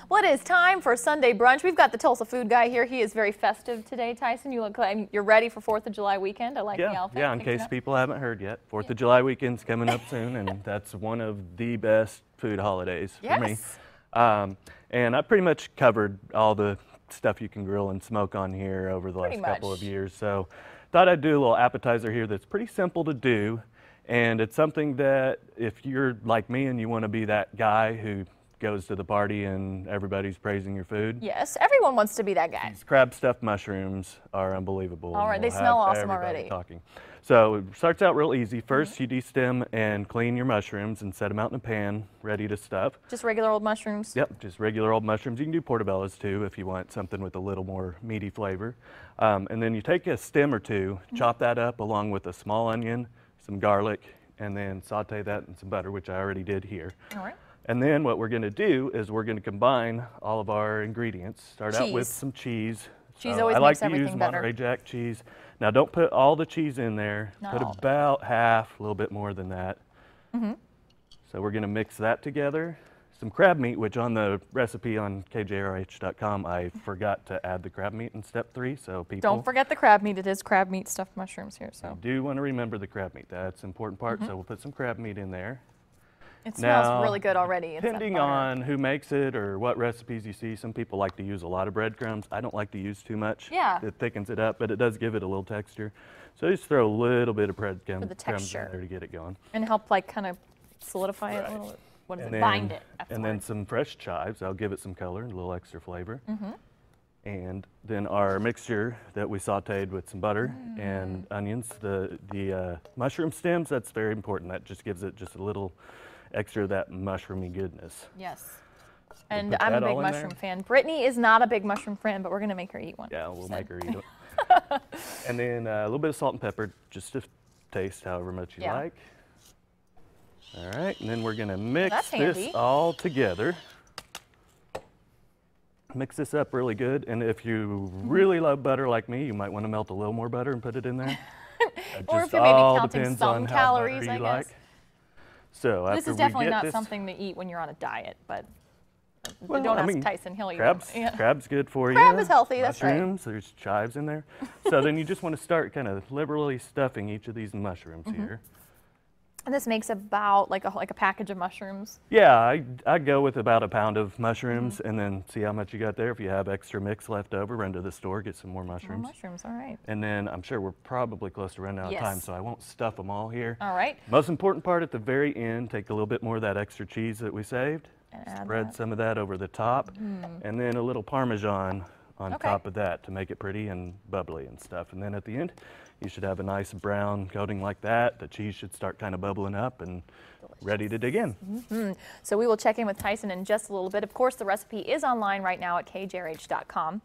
Well, it is time for Sunday brunch. We've got the Tulsa Food Guy here. He is very festive today, Tyson. You look like you're ready for 4th of July weekend. I like the outfit. Yeah, in case people haven't heard yet, 4th of July weekend's coming up soon, and that's one of the best food holidays for me. And I pretty much covered all the stuff you can grill and smoke on here over the last couple of years. So thought I'd do a little appetizer here that's pretty simple to do. And it's something that if you're like me and you want to be that guy who goes to the party and everybody's praising your food. Yes, everyone wants to be that guy. These crab stuffed mushrooms are unbelievable. All right, they smell awesome already. Talking. So it starts out real easy. First, you destem and clean your mushrooms and set them out in a pan, ready to stuff. Just regular old mushrooms? Yep, just regular old mushrooms. You can do portobellos too if you want something with a little more meaty flavor. And then you take a stem or two, chop that up along with a small onion, some garlic, and then saute that in some butter, which I already did here. All right. And then what we're going to do is we're going to combine all of our ingredients. Start out with some cheese. Cheese always makes everything better. I like to use Monterey Jack cheese. Now don't put all the cheese in there. Put about half, a little bit more than that. So we're going to mix that together. Some crab meat, which on the recipe on KJRH.com, I forgot to add the crab meat in step 3. So people don't forget the crab meat. It is crab meat stuffed mushrooms here. So you do want to remember the crab meat. That's an important part. So we'll put some crab meat in there. It smells really good already. Depending on who makes it or what recipes you see, some people like to use a lot of breadcrumbs. I don't like to use too much. Yeah. It thickens it up, but it does give it a little texture. So just throw a little bit of breadcrumbs in there to get it going. And help like kind of solidify it a little. What is it? Bind it. And then some fresh chives. I'll give it some color and a little extra flavor. And then our mixture that we sauteed with some butter and onions. The mushroom stems, that's very important. That just gives it just a little extra of that mushroomy goodness. Yes. And I'm a big mushroom fan. Brittany is not a big mushroom fan, but we're going to make her eat one. Yeah, we'll make her eat it. And then a little bit of salt and pepper, just to taste however much you like. All right, and then we're going to mix this all together. Mix this up really good, and if you really love butter like me, you might want to melt a little more butter and put it in there. Or if you're maybe counting some calories, I guess. So this is definitely not something to eat when you're on a diet, but don't ask Tyson, he'll eat it. Crab's good for you. Crab is healthy, that's right. Mushrooms, there's chives in there. So then you just want to start kind of liberally stuffing each of these mushrooms here. And this makes about like a package of mushrooms? Yeah, I go with about a pound of mushrooms and then see how much you got there. If you have extra mix left over, run to the store, get some more mushrooms. More mushrooms, all right. And then I'm sure we're probably close to running out of time, so I won't stuff them all here. All right. Most important part at the very end, take a little bit more of that extra cheese that we saved, spread some of that over the top, and then a little Parmesan on top of that to make it pretty and bubbly and stuff. And then at the end, you should have a nice brown coating like that. The cheese should start kind of bubbling up and ready to dig in. So we will check in with Tyson in just a little bit. Of course, the recipe is online right now at KJRH.com.